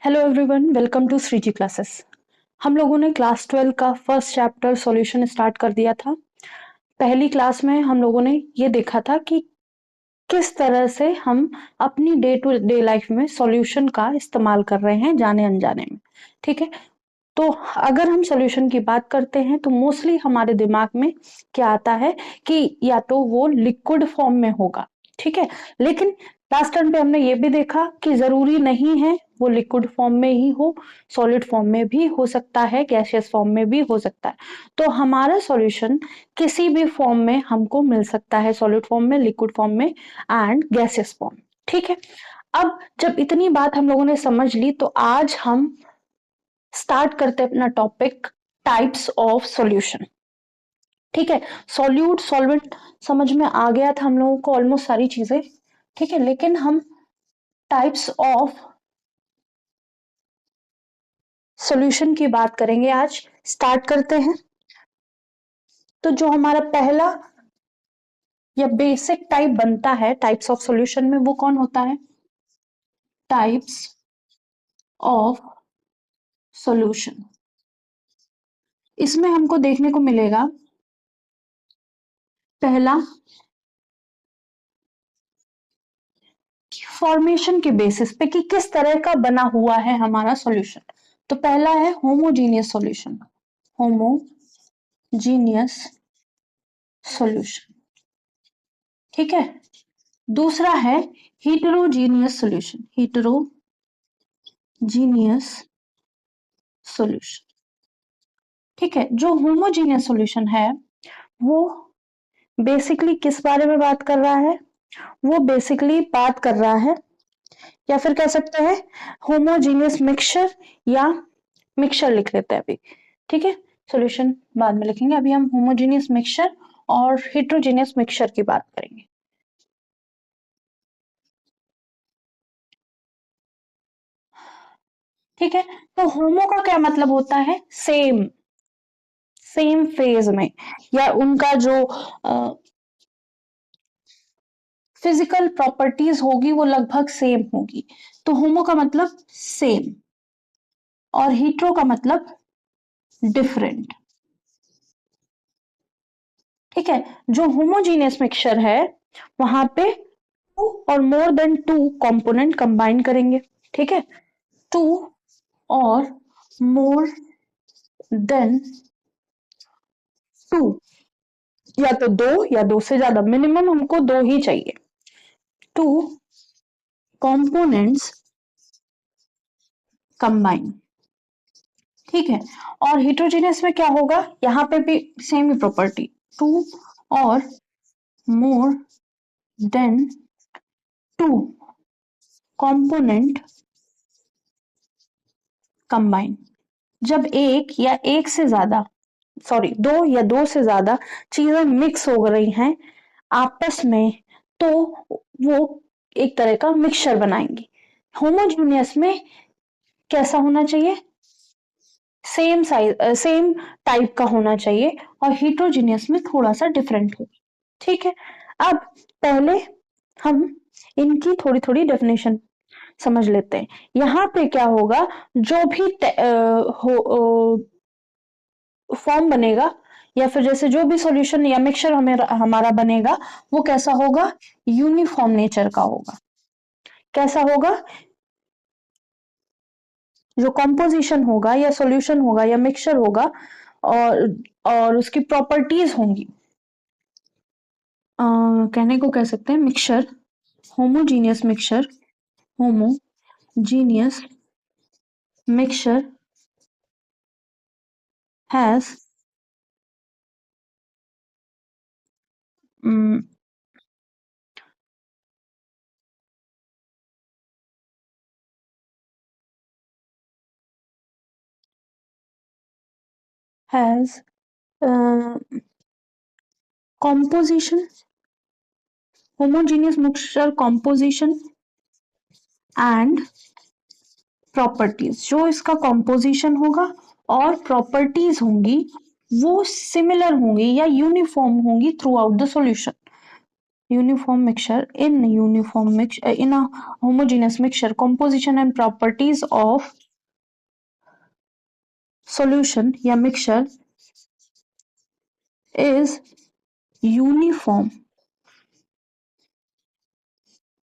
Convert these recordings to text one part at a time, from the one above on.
Hello everyone, welcome to Shriji classes. हम लोगों ने क्लास 12 का फर्स्ट चैप्टर सॉल्यूशन स्टार्ट कर दिया था। पहली क्लास में हम लोगों ने ये देखा था कि किस तरह से हम अपनी डे टू डे लाइफ में सॉल्यूशन का इस्तेमाल कर रहे हैं जाने अनजाने में। ठीक है, तो अगर हम सॉल्यूशन की बात करते हैं तो मोस्टली हमारे दिमाग में क्या आता है कि या तो वो लिक्विड फॉर्म में होगा। ठीक है, लेकिन लास्ट टर्म पे हमने ये भी देखा कि जरूरी नहीं है वो लिक्विड फॉर्म में ही हो, सॉलिड फॉर्म में भी हो सकता है, गैसियस फॉर्म में भी हो सकता है। तो हमारा सॉल्यूशन किसी भी फॉर्म में हमको मिल सकता है, सॉलिड फॉर्म में, लिक्विड फॉर्म में एंड गैसियस फॉर्म। ठीक है, अब जब इतनी बात हम लोगों ने समझ ली तो आज हम स्टार्ट करते हैं अपना टॉपिक टाइप्स ऑफ सॉल्यूशन। ठीक है, सॉल्यूट सॉल्वेंट समझ में आ गया था हम लोगों को ऑलमोस्ट सारी चीजें। ठीक है, लेकिन हम टाइप्स ऑफ सॉल्यूशन की बात करेंगे आज। स्टार्ट करते हैं। तो जो हमारा पहला या बेसिक टाइप बनता है टाइप्स ऑफ सॉल्यूशन में, वो कौन होता है? Types of solution. इसमें हमको देखने को मिलेगा पहला फॉर्मेशन के बेसिस पे कि किस तरह का बना हुआ है हमारा सॉल्यूशन। तो पहला है होमोजीनियस सॉल्यूशन, होमोजीनियस सॉल्यूशन। ठीक है, दूसरा है heterogeneous सॉल्यूशन, heterogeneous सॉल्यूशन। ठीक है, जो होमोजीनियस सॉल्यूशन है वो बेसिकली किस बारे में बात कर रहा है? वो बेसिकली बात कर रहा है, या फिर कह सकते हैं होमोजीनियस मिक्सचर, या मिक्सचर लिख लेते हैं अभी। ठीक है, सॉल्यूशन बाद में लिखेंगे, अभी हम होमोजीनियस मिक्सचर और हेट्रोजीनियस मिक्सचर की बात करेंगे। ठीक है, तो होमो का क्या मतलब होता है? सेम, सेम फेज में, या उनका जो फिजिकल प्रॉपर्टीज होगी वो लगभग सेम होगी। तो होमो का मतलब सेम और हीट्रो का मतलब डिफरेंट। ठीक है, जो होमोजीनियस मिक्सचर है वहां पे टू और more than two component combine करेंगे। ठीक है, टू और मोर देन टू, या तो दो या दो से ज्यादा, मिनिमम हमको दो ही चाहिए। Two components combine. ठीक है, और हेट्रोजेनियस में क्या होगा? यहाँ पे भी सेम ही प्रॉपर्टी, टू और more than two component combine. जब एक या एक से ज्यादा, सॉरी दो या दो से ज्यादा चीजें मिक्स हो रही हैं आपस में, तो वो एक तरह का मिक्सचर बनाएंगी। होमोजीनियस में कैसा होना चाहिए? सेम साइज, सेम टाइप का होना चाहिए, और हेट्रोजीनियस में थोड़ा सा डिफरेंट हो। ठीक है, अब पहले हम इनकी थोड़ी थोड़ी डेफिनेशन समझ लेते हैं। यहाँ पे क्या होगा, जो भी फॉर्म बनेगा या फिर जैसे जो भी सॉल्यूशन या मिक्सचर हमें हमारा बनेगा वो कैसा होगा? यूनिफॉर्म नेचर का होगा। कैसा होगा? जो कंपोजिशन होगा या सॉल्यूशन होगा या मिक्सचर होगा और और उसकी प्रॉपर्टीज होंगी, कहने को कह सकते हैं mixture, homogeneous mixture, homogeneous mixture has has composition, homogeneous mixture composition and properties. जो इसका कॉम्पोजिशन होगा और प्रॉपर्टीज होंगी वो सिमिलर होंगी या यूनिफॉर्म होंगी through out the solution. uniform mixture in a homogeneous mixture, composition and properties of solution या mixture is uniform.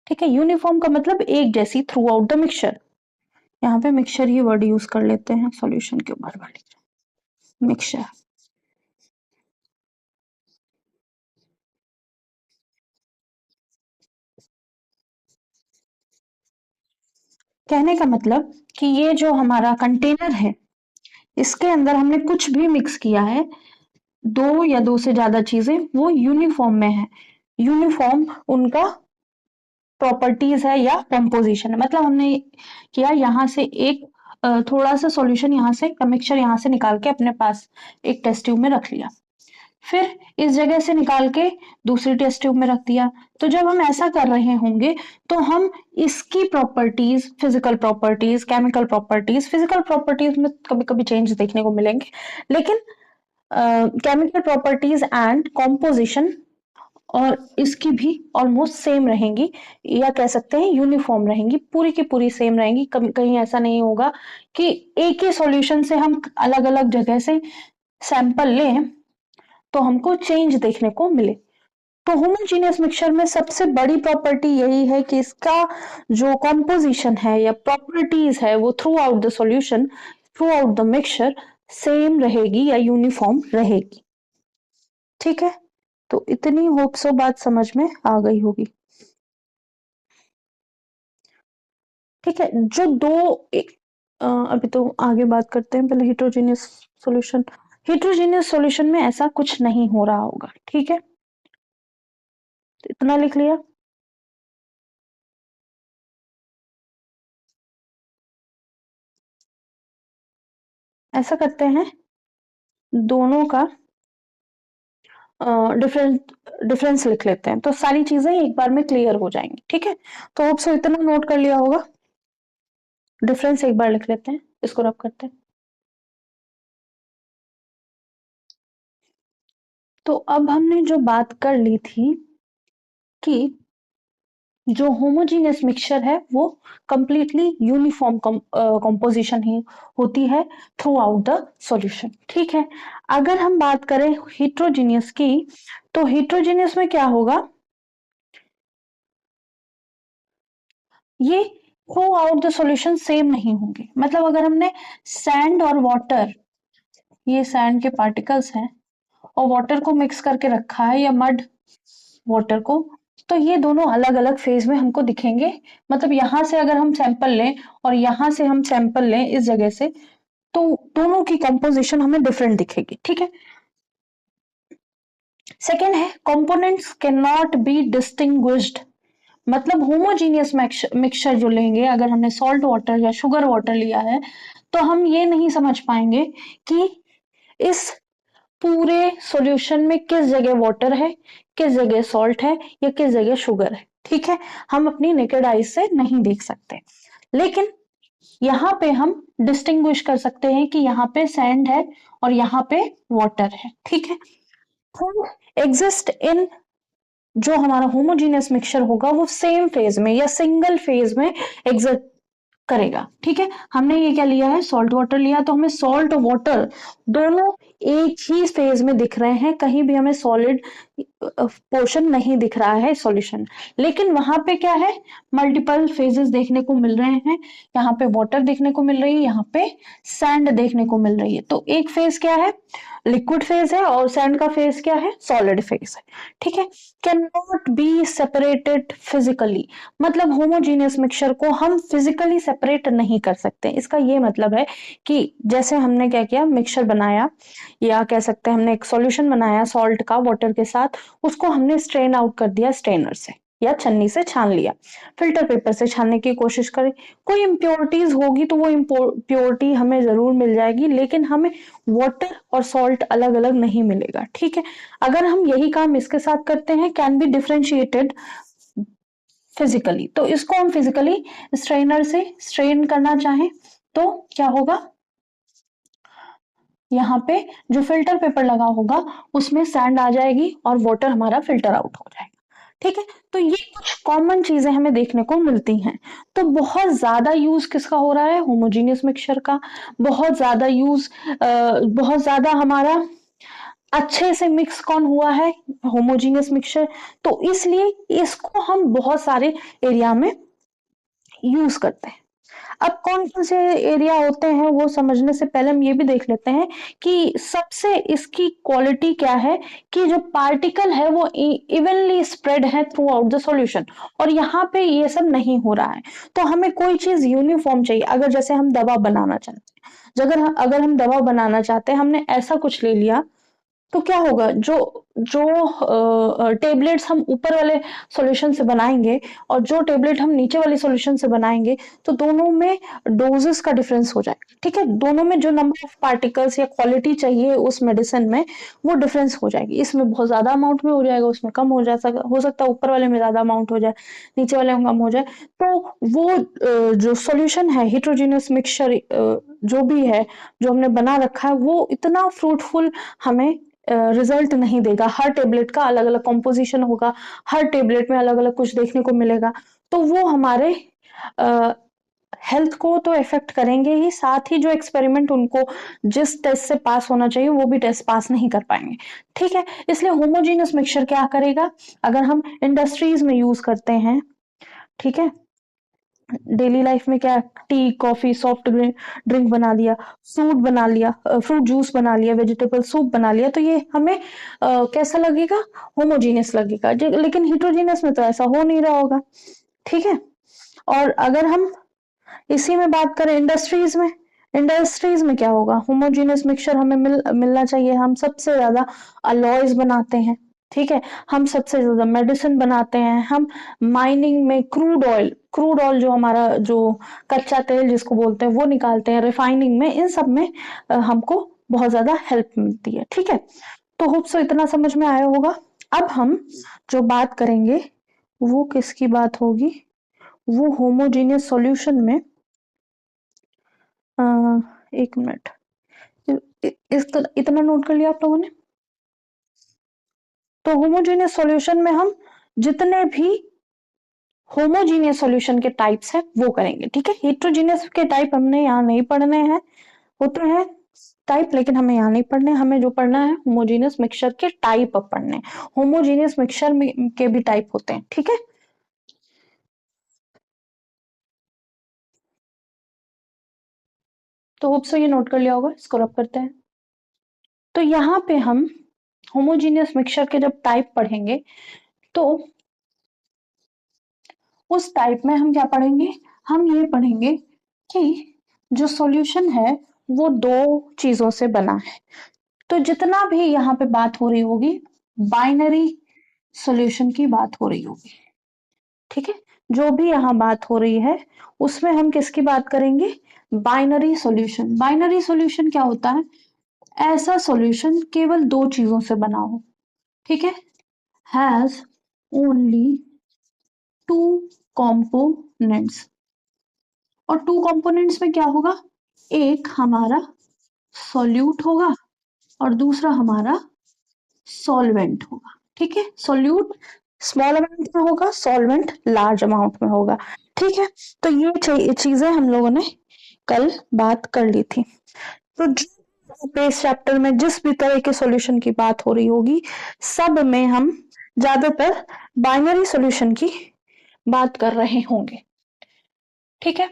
ठीक है, यूनिफॉर्म का मतलब एक जैसी थ्रू आउट द मिक्सचर. यहाँ पे मिक्सचर ही वर्ड यूज कर लेते हैं, सॉल्यूशन के ऊपर वाली मिक्सचर. कहने का मतलब कि ये जो हमारा कंटेनर है, इसके अंदर हमने कुछ भी मिक्स किया है, दो या दो से ज्यादा चीजें, वो यूनिफॉर्म में है. यूनिफॉर्म उनका प्रॉपर्टीज है या कंपोजिशन है. मतलब हमने किया यहाँ से एक थोड़ा सा सॉल्यूशन यहाँ से मिक्सचर यहाँ से निकाल के अपने पास एक टेस्ट ट्यूब में रख लिया, फिर इस जगह से निकाल के दूसरी टेस्ट ट्यूब में रख दिया. तो जब हम ऐसा कर रहे होंगे तो हम इसकी properties, physical properties, chemical properties, physical properties में कभी कभी चेंज देखने को मिलेंगे, लेकिन केमिकल प्रॉपर्टीज एंड कॉम्पोजिशन और इसकी भी ऑलमोस्ट सेम रहेंगी, या कह सकते हैं यूनिफॉर्म रहेंगी, पूरी की पूरी सेम रहेंगी. कहीं ऐसा नहीं होगा कि एक ही सॉल्यूशन से हम अलग अलग जगह से सैंपल लें तो हमको चेंज देखने को मिले. तो होमोजीनियस मिक्सचर में सबसे बड़ी प्रॉपर्टी यही है कि इसका जो कॉम्पोजिशन है या प्रॉपर्टीज है वो through out the solution, through out the mixture same रहेगी या यूनिफॉर्म रहेगी. ठीक है, तो इतनी होप सो बात समझ में आ गई होगी. ठीक है, जो दो अभी तो आगे बात करते हैं, पहले हिट्रोजीनियस सॉल्यूशन. हिट्रोजीनियस सॉल्यूशन में ऐसा कुछ नहीं हो रहा होगा. ठीक है, तो इतना लिख लिया. ऐसा करते हैं, दोनों का डिफरेंस लिख लेते हैं, तो सारी चीजें एक बार में क्लियर हो जाएंगी. ठीक है, तो होप सो इतना नोट कर लिया होगा. डिफरेंस एक बार लिख लेते हैं, इसको रब करते हैं. तो अब हमने जो बात कर ली थी कि जो होमोजीनियस मिक्सचर है वो कंप्लीटली यूनिफॉर्म कंपोजिशन ही होती है थ्रू आउट द सॉल्यूशन. ठीक है, अगर हम बात करें हिट्रोजीनियस की, तो हिट्रोजीनियस में क्या होगा, ये through out the solution same नहीं होंगे. मतलब अगर हमने सैंड और वाटर, ये सैंड के पार्टिकल्स हैं, और वाटर को मिक्स करके रखा है या मड वाटर को, तो ये दोनों अलग अलग फेज में हमको दिखेंगे. मतलब यहां से अगर हम सैंपल लें और यहां से हम सैंपल लें इस जगह से, तो दोनों की कंपोजिशन हमें डिफरेंट दिखेगी. ठीक है, सेकेंड है components can not be distinguished. मतलब होमोजीनियस मिक्सचर जो लेंगे, अगर हमने सॉल्ट वाटर या शुगर वाटर लिया है, तो हम ये नहीं समझ पाएंगे कि इस पूरे सॉल्यूशन में किस जगह वाटर है, किस जगह सॉल्ट है, या किस जगह शुगर है. ठीक है, हम अपनी नेकेड आई से नहीं देख सकते, लेकिन यहाँ पे हम डिस्टिंग्विश कर सकते हैं कि यहाँ पे सैंड है और यहाँ पे वाटर है. ठीक है, एग्जिस्ट इन, जो हमारा होमोजीनियस मिक्सचर होगा वो सेम फेज में या सिंगल फेज में एग्जिस्ट करेगा. ठीक है, हमने ये क्या लिया है, सॉल्ट वाटर लिया, तो हमें सॉल्ट और वाटर दोनों एक ही फेज में दिख रहे हैं, कहीं भी हमें सॉलिड पोर्शन नहीं दिख रहा है सॉल्यूशन. लेकिन वहां पे क्या है, मल्टीपल फेजेस देखने को मिल रहे हैं. यहाँ पे वाटर देखने को मिल रही है, यहाँ पे सैंड देखने को मिल रही है. तो एक फेज क्या है, लिक्विड फेज है, और सैंड का फेज क्या है, सॉलिड फेज है. ठीक है, can not be separated physically. मतलब होमोजीनियस मिक्सचर को हम फिजिकली सेपरेट नहीं कर सकते. इसका ये मतलब है कि जैसे हमने क्या किया, मिक्सचर बनाया, या कह सकते हैं हमने एक सॉल्यूशन बनाया सॉल्ट का वाटर के साथ, उसको हमने स्ट्रेन आउट कर दिया स्ट्रेनर से या छन्नी से छान लिया, फिल्टर पेपर से छानने की कोशिश करें. कोई इम्प्योरिटीज होगी तो वो इम्प्योरिटी हमें जरूर मिल जाएगी, लेकिन हमें वाटर और सॉल्ट अलग अलग नहीं मिलेगा. ठीक है, अगर हम यही काम इसके साथ करते हैं, कैन बी डिफरेंशिएटेड फिजिकली, तो इसको हम फिजिकली स्ट्रेनर से स्ट्रेन करना चाहें तो क्या होगा, यहाँ पे जो फिल्टर पेपर लगा होगा उसमें सैंड आ जाएगी और वाटर हमारा फिल्टर आउट हो जाएगा. ठीक है, तो ये कुछ कॉमन चीजें हमें देखने को मिलती हैं। तो बहुत ज्यादा यूज किसका हो रहा है? होमोजीनियस मिक्सचर का। बहुत ज्यादा यूज, बहुत ज्यादा हमारा अच्छे से मिक्स कौन हुआ है? Homogeneous mixture. तो इसलिए इसको हम बहुत सारे एरिया में यूज करते हैं। अब कौन कौन से एरिया होते हैं वो समझने से पहले हम ये भी देख लेते हैं कि सबसे इसकी क्वालिटी क्या है, कि जो पार्टिकल है वो इवनली स्प्रेड है थ्रू आउट द सॉल्यूशन। और यहाँ पे ये सब नहीं हो रहा है। तो हमें कोई चीज यूनिफॉर्म चाहिए। अगर जैसे हम दवा बनाना चाहते हैं, अगर हम दवा बनाना चाहते हैं, हमने ऐसा कुछ ले लिया, तो क्या होगा? जो जो टेबलेट्स हम ऊपर वाले सॉल्यूशन से बनाएंगे और जो टेबलेट हम नीचे वाले सॉल्यूशन से बनाएंगे, तो दोनों में डोजेस का डिफरेंस हो जाएगा। ठीक है, दोनों में जो नंबर ऑफ पार्टिकल्स या क्वालिटी चाहिए उस मेडिसिन में, वो डिफरेंस हो जाएगी। इसमें बहुत ज्यादा अमाउंट में हो जाएगा, उसमें कम हो सकता है ऊपर वाले में ज्यादा अमाउंट हो जाए, नीचे वाले में कम हो जाए। तो वो जो सॉल्यूशन है हिट्रोजीनियस मिक्सचर, जो भी है, जो हमने बना रखा है, वो इतना फ्रूटफुल हमें रिजल्ट नहीं देगा। हर टेबलेट का अलग अलग कॉम्पोजिशन होगा, हर टेबलेट में अलग अलग कुछ देखने को मिलेगा। तो वो हमारे हेल्थ को तो इफेक्ट करेंगे ही, साथ ही जो एक्सपेरिमेंट उनको जिस टेस्ट से पास होना चाहिए वो भी टेस्ट पास नहीं कर पाएंगे। ठीक है, इसलिए होमोजीनियस मिक्सचर क्या करेगा? अगर हम इंडस्ट्रीज में यूज करते हैं, ठीक है, डेली लाइफ में क्या, टी कॉफी सॉफ्ट ड्रिंक बना लिया, फ्रूट बना लिया, फ्रूट जूस बना लिया, वेजिटेबल सूप बना लिया, तो ये हमें कैसा लगेगा? होमोजीनियस लगेगा। लेकिन हिट्रोजीनियस में तो ऐसा हो नहीं रहा होगा। ठीक है, और अगर हम इसी में बात करें इंडस्ट्रीज में क्या होगा? होमोजीनियस मिक्सचर हमें मिलना चाहिए। हम सबसे ज्यादा अलॉयज बनाते हैं। ठीक है, हम सबसे ज्यादा मेडिसिन बनाते हैं। हम माइनिंग में क्रूड ऑयल जो हमारा जो कच्चा तेल जिसको बोलते हैं वो निकालते हैं। रिफाइनिंग में, इन सब में हमको बहुत ज्यादा हेल्प मिलती है। ठीक है, तो होप सो इतना समझ में आया होगा। अब हम जो बात करेंगे वो किसकी बात होगी? वो होमोजीनियस सॉल्यूशन में, एक मिनट, इतना नोट कर लिया आप लोगों ने? तो होमोजीनियस सॉल्यूशन में हम जितने भी होमोजीनियस सॉल्यूशन के टाइप्स हैं वो करेंगे। ठीक है, हेट्रोजीनियस के टाइप हमने यहाँ नहीं पढ़ने हैं, होते हैं टाइप, लेकिन हमें यहाँ नहीं पढ़ने। हमें जो पढ़ना है होमोजीनियस मिक्सचर के टाइप अब पढ़ने। होमोजीनियस मिक्सचर के भी टाइप होते हैं। ठीक है, तो होप सो ये नोट कर लिया होगा। इसको रब करते हैं। तो यहाँ पे हम होमोजीनियस मिक्सचर के जब टाइप पढ़ेंगे, तो उस टाइप में हम क्या पढ़ेंगे? हम ये पढ़ेंगे कि जो सॉल्यूशन है वो दो चीजों से बना है। तो जितना भी यहाँ पे बात हो रही होगी, बाइनरी सॉल्यूशन की बात हो रही होगी। ठीक है, जो भी यहाँ बात हो रही है उसमें हम किसकी बात करेंगे? Binary solution. बाइनरी सॉल्यूशन क्या होता है? ऐसा सॉल्यूशन केवल दो चीजों से बना हो। ठीक है, हैज ओनली टू कंपोनेंट्स। और टू कंपोनेंट्स में क्या होगा? एक हमारा सॉल्यूट होगा और दूसरा हमारा सॉल्वेंट होगा। ठीक है, सॉल्यूट स्मॉल अमाउंट में होगा, सॉल्वेंट लार्ज अमाउंट में होगा। ठीक है, तो ये चीजें हम लोगों ने कल बात कर ली थी। तो बेस चैप्टर में जिस भी तरह के सॉल्यूशन की बात हो रही होगी, सब में हम ज्यादातर बाइनरी सॉल्यूशन की बात कर रहे होंगे। ठीक है,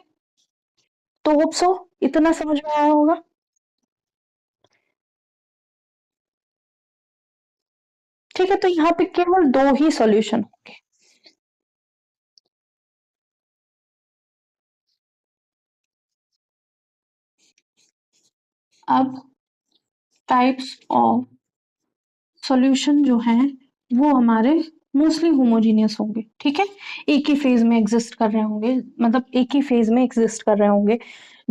तो होप सो इतना समझ में आया होगा। ठीक है, तो यहाँ पे केवल दो ही सॉल्यूशन होंगे। अब टाइप्स ऑफ सॉल्यूशन जो हैं वो हमारे मोस्टली होमोजीनियस होंगे। ठीक है, एक ही फेज में एग्जिस्ट कर रहे होंगे, मतलब एक ही फेज में एग्जिस्ट कर रहे होंगे।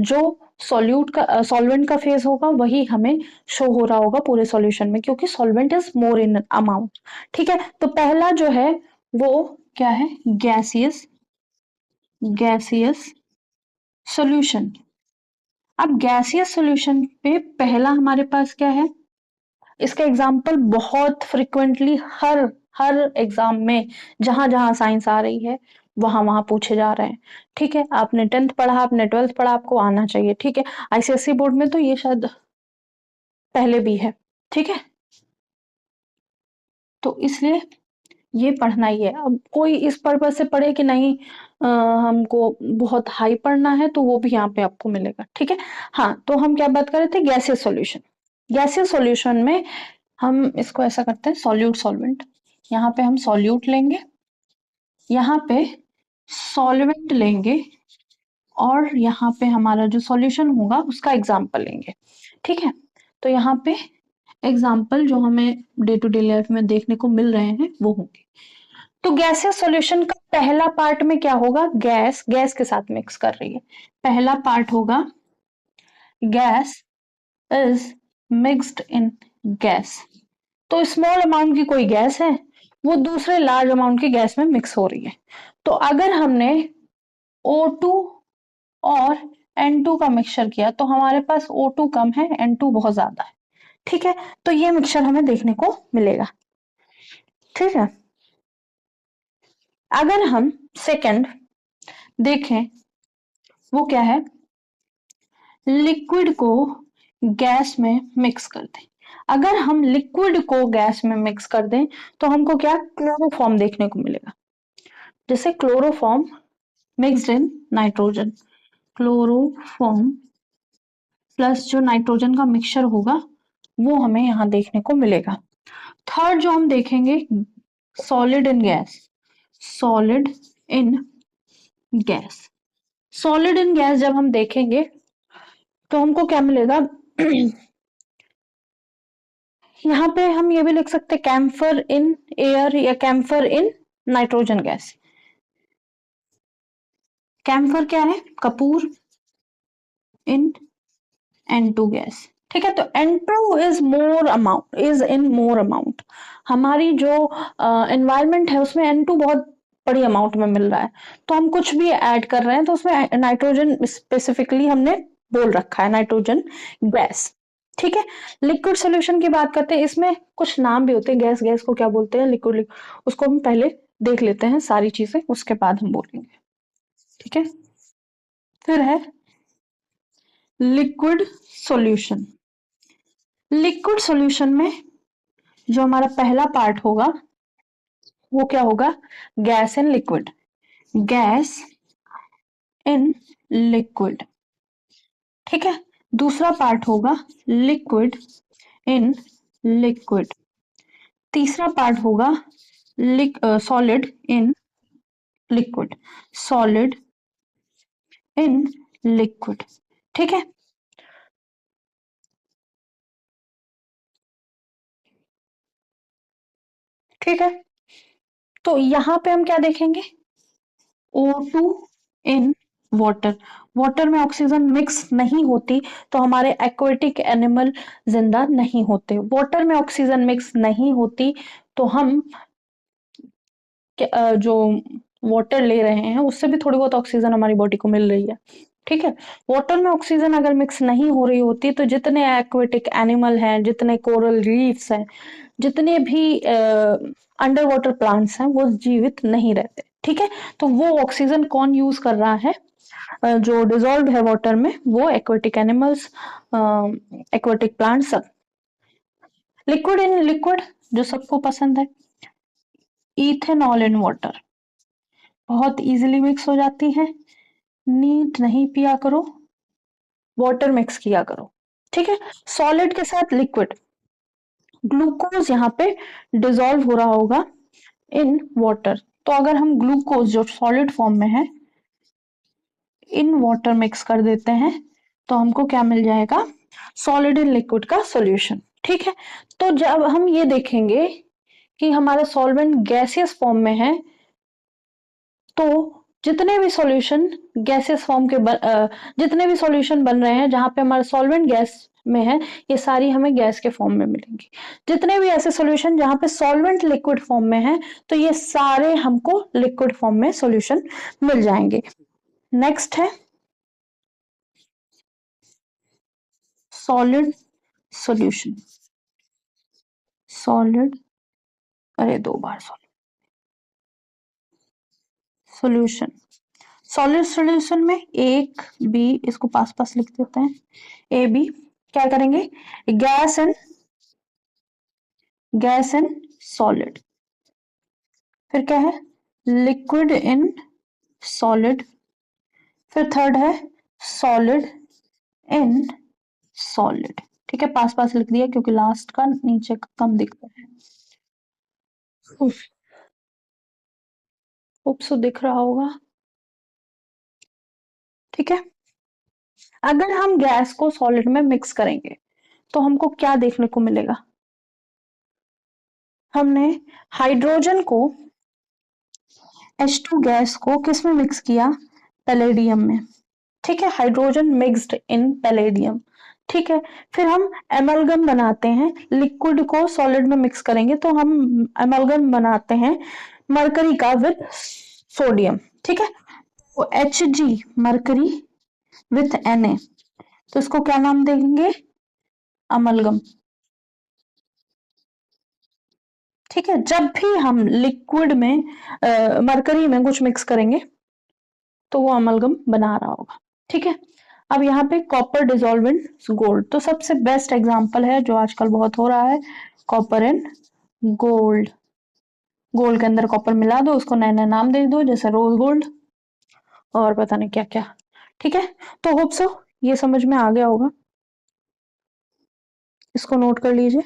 जो सॉल्वेंट का फेज होगा वही हमें शो हो रहा होगा पूरे सॉल्यूशन में, क्योंकि solvent is more in amount. ठीक है, तो पहला जो है वो क्या है? Gaseous solution. अब गैसियस सॉल्यूशन पे पहला हमारे पास क्या है? इसका एग्जाम्पल बहुत फ्रिक्वेंटली हर हर एग्जाम में जहां जहां साइंस आ रही है वहां वहां पूछे जा रहे हैं। ठीक है, आपने 10th पढ़ा, आपने 12th पढ़ा, आपको आना चाहिए। ठीक है, आईसीएसई बोर्ड में तो ये शायद पहले भी है। ठीक है, तो इसलिए ये पढ़ना ही है। अब कोई इस पर्पज से पढ़े कि नहीं हमको बहुत हाई पढ़ना है, तो वो भी यहाँ पे आपको मिलेगा। ठीक है, हाँ, तो हम क्या बात कर रहे थे, गैसियस सॉल्यूशन। गैसियस सॉल्यूशन में हम इसको ऐसा करते हैं, सॉल्यूट सॉल्वेंट। यहाँ पे हम सॉल्यूट लेंगे, यहाँ पे सॉल्वेंट लेंगे, और यहाँ पे हमारा जो सॉल्यूशन होगा उसका एग्जाम्पल लेंगे। ठीक है, तो यहाँ पे एग्जाम्पल जो हमें डे टू डे लाइफ में देखने को मिल रहे हैं वो होंगे। तो गैसियस सॉल्यूशन का पहला पार्ट में क्या होगा, गैस गैस के साथ मिक्स कर रही है। पहला पार्ट होगा gas is mixed in gas. तो स्मॉल अमाउंट की कोई गैस है, वो दूसरे लार्ज अमाउंट की गैस में मिक्स हो रही है। तो अगर हमने O2 और N2 का मिक्सचर किया तो हमारे पास O2 कम है, N2 बहुत ज्यादा है। ठीक है, तो ये मिक्सचर हमें देखने को मिलेगा। ठीक है, अगर हम सेकंड देखें, वो क्या है, लिक्विड को गैस में मिक्स कर दें। अगर हम लिक्विड को गैस में मिक्स कर दें तो हमको क्या, क्लोरोफॉर्म देखने को मिलेगा। जैसे chloroform mixed in nitrogen, chloroform plus जो नाइट्रोजन का मिक्सचर होगा वो हमें यहाँ देखने को मिलेगा। थर्ड जो हम देखेंगे, solid in gas, solid in gas. Solid in gas जब हम देखेंगे तो हमको क्या मिलेगा, यहाँ पे हम ये भी लिख सकते हैं कैम्फर इन एयर या camphor in nitrogen gas. Camphor क्या है, कपूर इन N2 गैस। ठीक है, तो N2 is more amount, is in more amount. हमारी जो एनवायरमेंट है उसमें N2 बहुत बड़ी अमाउंट में मिल रहा है, तो हम कुछ भी ऐड कर रहे हैं तो उसमें नाइट्रोजन स्पेसिफिकली हमने बोल रखा है, नाइट्रोजन गैस। ठीक है, लिक्विड सोल्यूशन की बात करते हैं, इसमें कुछ नाम भी होते हैं, गैस गैस को क्या बोलते हैं, लिक्विड उसको हम पहले देख लेते हैं सारी चीजें, उसके बाद हम बोलेंगे। ठीक है, फिर है लिक्विड सॉल्यूशन। लिक्विड सॉल्यूशन में जो हमारा पहला पार्ट होगा वो क्या होगा, gas in liquid, gas in liquid. ठीक है, दूसरा पार्ट होगा लिक्विड इन लिक्विड। तीसरा पार्ट होगा solid in liquid, solid in liquid. ठीक है, ठीक है, तो यहां पे हम क्या देखेंगे, O2 इन वाटर। वाटर में ऑक्सीजन मिक्स नहीं होती तो हमारे एक्वेटिक एनिमल जिंदा नहीं होते। वाटर में ऑक्सीजन मिक्स नहीं होती तो हम जो वाटर ले रहे हैं उससे भी थोड़ी बहुत ऑक्सीजन हमारी बॉडी को मिल रही है। ठीक है, वाटर में ऑक्सीजन अगर मिक्स नहीं हो रही होती तो जितने एक्वेटिक एनिमल हैं, जितने कोरल रीफ्स हैं, जितने भी अंडर वाटर प्लांट्स हैं वो जीवित नहीं रहते। ठीक है, तो वो ऑक्सीजन कौन यूज कर रहा है, जो डिजोल्व है वाटर में, वो एक्वेटिक एनिमल्स, एक्वेटिक प्लांट्स सब। लिक्विड इन लिक्विड जो सबको पसंद है, इथेनॉल इन वाटर, बहुत इजीली मिक्स हो जाती है। नीट नहीं पिया करो, वाटर मिक्स किया करो। ठीक है, सॉलिड के साथ लिक्विड, ग्लूकोज यहाँ पे डिजोल्व हो रहा होगा इन वाटर, तो अगर हम ग्लूकोज जो सॉलिड फॉर्म में है इन वाटर मिक्स कर देते हैं तो हमको क्या मिल जाएगा, सॉलिड इन लिक्विड का सॉल्यूशन। ठीक है, तो जब हम ये देखेंगे कि हमारा सॉल्वेंट गैसियस फॉर्म में है तो जितने भी सॉल्यूशन गैसियस फॉर्म के जितने भी सॉल्यूशन बन रहे हैं जहां पे हमारा सॉल्वेंट गैस में है, ये सारी हमें गैस के फॉर्म में मिलेंगी। जितने भी ऐसे सॉल्यूशन जहां पे सॉल्वेंट लिक्विड फॉर्म में है तो ये सारे हमको लिक्विड फॉर्म में सॉल्यूशन मिल जाएंगे। नेक्स्ट है सॉलिड सॉल्यूशन, सॉलिड अरे 2 बार सॉल्यूशन। सॉलिड सॉल्यूशन में एक बी, इसको पास पास लिख देते हैं, ए बी। क्या करेंगे, गैस एंड सॉलिड। फिर क्या है, लिक्विड इन सॉलिड। फिर थर्ड है सॉलिड इन सॉलिड। ठीक है, पास पास लिख दिया क्योंकि लास्ट का नीचे का कम दिखता है। सो दिख रहा होगा। ठीक है, अगर हम गैस को सॉलिड में मिक्स करेंगे तो हमको क्या देखने को मिलेगा। हमने हाइड्रोजन को H2 गैस को किस में मिक्स किया, पैलेडियम में। ठीक है, हाइड्रोजन मिक्स्ड इन पैलेडियम। ठीक है, फिर हम एमलगम बनाते हैं, लिक्विड को सॉलिड में मिक्स करेंगे तो हम एमलगम बनाते हैं मरकरी का विद सोडियम। ठीक है, तो Hg मरकरी विथ Na, तो इसको क्या नाम देंगे, अमलगम। ठीक है, जब भी हम लिक्विड में मरकरी में कुछ मिक्स करेंगे तो वो अमलगम बना रहा होगा। ठीक है, अब यहाँ पे कॉपर डिजोल्व इन गोल्ड, तो सबसे बेस्ट एग्जांपल है जो आजकल बहुत हो रहा है, कॉपर एंड गोल्ड। गोल्ड के अंदर कॉपर मिला दो, उसको नए नए नाम दे दो, जैसे रोज गोल्ड और पता नहीं क्या क्या। ठीक है, तो होप सो ये समझ में आ गया होगा, इसको नोट कर लीजिए।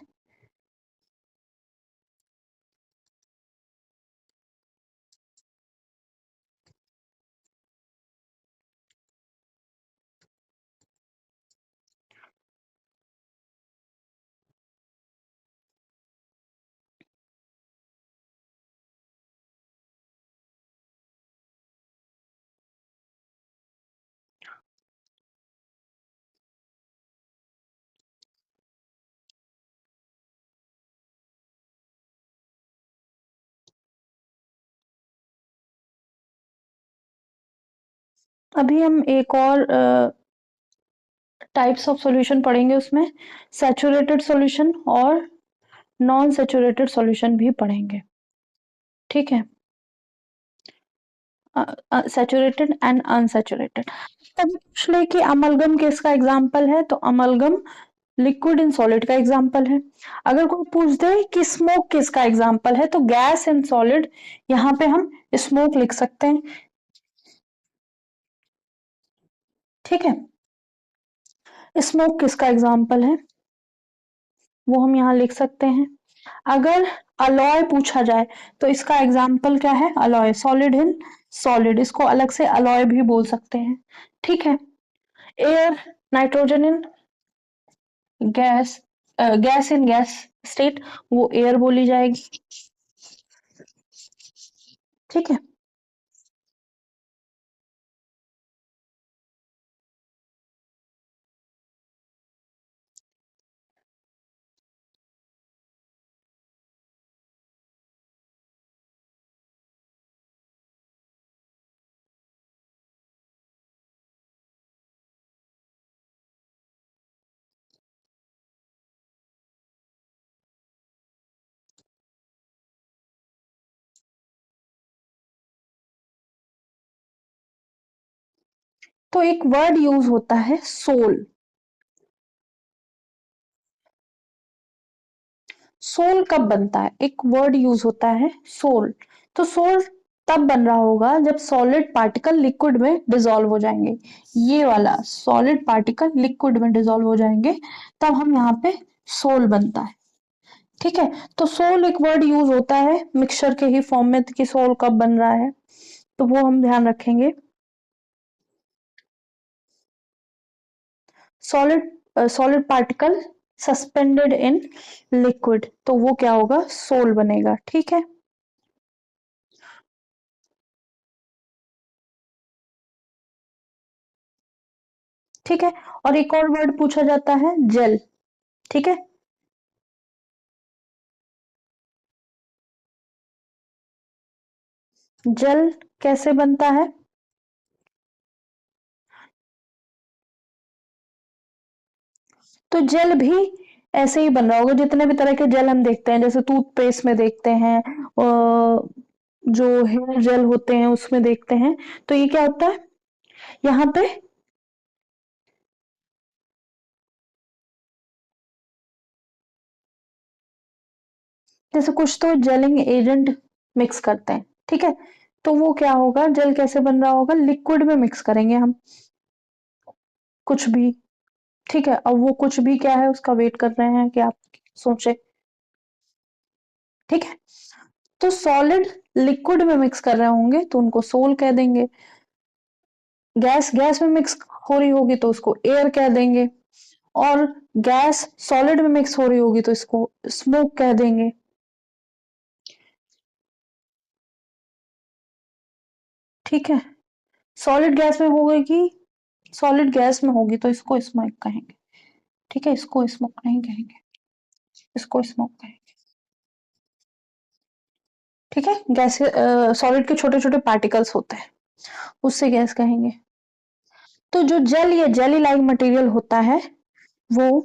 अभी हम एक और टाइप्स ऑफ सॉल्यूशन पढ़ेंगे, उसमें सैचुरेटेड सॉल्यूशन और नॉन सैचुरेटेड सॉल्यूशन भी पढ़ेंगे। ठीक है, सैचुरेटेड एंड अनसैचुरेटेड। तभी पूछ ले कि अमलगम किसका एग्जाम्पल है, तो अमलगम लिक्विड इन सॉलिड का एग्जाम्पल है। अगर कोई पूछ दे कि स्मोक किसका एग्जाम्पल है, तो गैस इन सॉलिड, यहाँ पे हम स्मोक लिख सकते हैं। ठीक है, स्मोक किसका एग्जाम्पल है वो हम यहाँ लिख सकते हैं। अगर अलॉय पूछा जाए तो इसका एग्जाम्पल क्या है, अलॉय, सॉलिड इन सॉलिड, इसको अलग से अलॉय भी बोल सकते हैं। ठीक है, air, nitrogen in gas, gas in gas state, वो एयर बोली जाएगी। ठीक है, तो एक वर्ड यूज होता है सोल। सोल कब बनता है, एक वर्ड यूज होता है सोल। तो सोल तब बन रहा होगा जब सॉलिड पार्टिकल लिक्विड में डिसॉल्व हो जाएंगे, ये वाला सॉलिड पार्टिकल लिक्विड में डिसॉल्व हो जाएंगे, तब हम यहाँ पे सोल बनता है। ठीक है, तो सोल एक वर्ड यूज होता है मिक्सचर के ही फॉर्म में कि सोल कब बन रहा है, तो वो हम ध्यान रखेंगे। Solid particle suspended in liquid, तो वो क्या होगा, सोल बनेगा। ठीक है, ठीक है, और एक और वर्ड पूछा जाता है जेल। ठीक है, जेल कैसे बनता है, तो जेल भी ऐसे ही बन रहा होगा जितने भी तरह के जेल हम देखते हैं, जैसे टूथपेस्ट में देखते हैं, जो हेयर जेल होते हैं उसमें देखते हैं। तो ये क्या होता है, यहाँ पे जैसे कुछ तो जेलिंग एजेंट मिक्स करते हैं, ठीक है। तो वो क्या होगा, जेल कैसे बन रहा होगा, लिक्विड में मिक्स करेंगे हम कुछ भी, ठीक है। अब वो कुछ भी क्या है उसका वेट कर रहे हैं कि आप सोचे, ठीक है। तो सॉलिड लिक्विड में मिक्स कर रहे होंगे तो उनको सोल कह देंगे। गैस गैस में मिक्स हो रही होगी तो उसको एयर कह देंगे। और गैस सॉलिड में मिक्स हो रही होगी तो इसको स्मोक कह देंगे, ठीक है। सॉलिड गैस में होगी, सॉलिड गैस में होगी तो इसको स्मोक कहेंगे, ठीक है। इसको स्मोक नहीं कहेंगे, इसको स्मोक कहेंगे, ठीक है। गैस सॉलिड के छोटे छोटे पार्टिकल्स होते हैं, उससे गैस कहेंगे। तो जो जेल या जेली लाइक मटेरियल होता है वो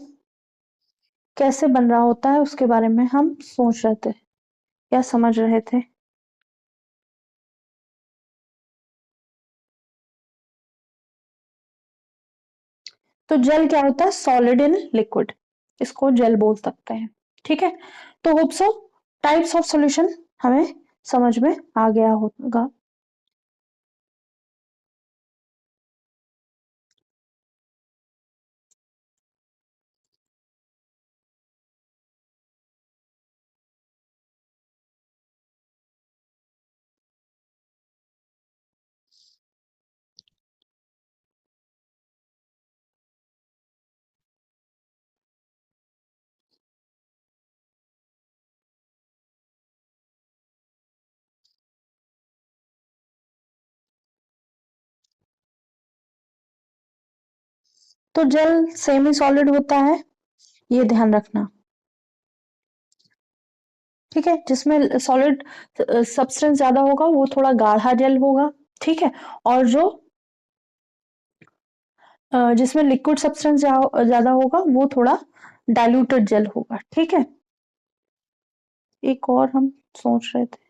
कैसे बन रहा होता है उसके बारे में हम सोच रहे थे या समझ रहे थे। तो जेल क्या होता है, सॉलिड इन लिक्विड, इसको जेल बोल सकते हैं, ठीक है। तो hope so types of solution हमें समझ में आ गया होगा। तो जेल सेमी सॉलिड होता है, ये ध्यान रखना, ठीक है। जिसमें सॉलिड सब्सटेंस ज्यादा होगा वो थोड़ा गाढ़ा जेल होगा, ठीक है। और जो जिसमें लिक्विड सब्सटेंस ज्यादा होगा वो थोड़ा डाइल्यूटेड जेल होगा, ठीक है। एक और हम सोच रहे थे,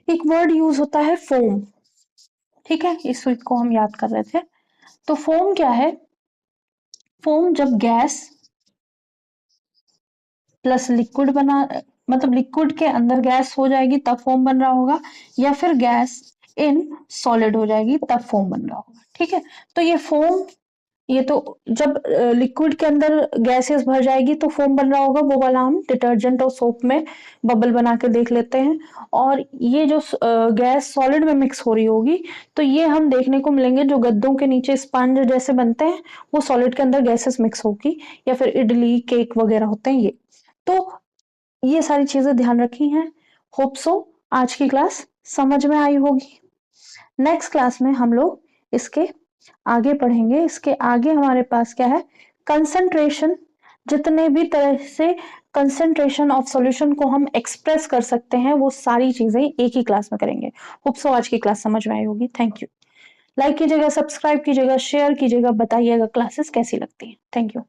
एक वर्ड यूज होता है फोम, ठीक है। इस week को हम याद कर रहे थे। तो फोम क्या है, फोम जब गैस प्लस लिक्विड बना, मतलब लिक्विड के अंदर गैस हो जाएगी तब फोम बन रहा होगा, या फिर गैस इन सॉलिड हो जाएगी तब फोम बन रहा होगा, ठीक है। तो ये फोम, ये तो जब लिक्विड के अंदर गैसेस भर जाएगी तो फोम बन रहा होगा, वो वाला हम डिटर्जेंट और सोप में बबल बना के देख लेते हैं। और ये जो गैस सॉलिड में मिक्स हो रही होगी तो ये हम देखने को मिलेंगे, जो गद्दों के नीचे स्पंज जैसे बनते हैं वो सॉलिड के अंदर गैसेस मिक्स होगी, या फिर इडली केक वगैरह होते हैं ये। तो ये सारी चीजें ध्यान रखी हैं। होप सो आज की क्लास समझ में आई होगी। नेक्स्ट क्लास में हम लोग इसके आगे पढ़ेंगे। इसके आगे हमारे पास क्या है, कंसंट्रेशन, जितने भी तरह से कंसंट्रेशन ऑफ सॉल्यूशन को हम एक्सप्रेस कर सकते हैं वो सारी चीजें एक ही क्लास में करेंगे। होप सो आज की क्लास समझ में आई होगी। Thank you. लाइक कीजिएगा, सब्सक्राइब कीजिएगा, शेयर कीजिएगा, बताइएगा क्लासेस कैसी लगती है। Thank you.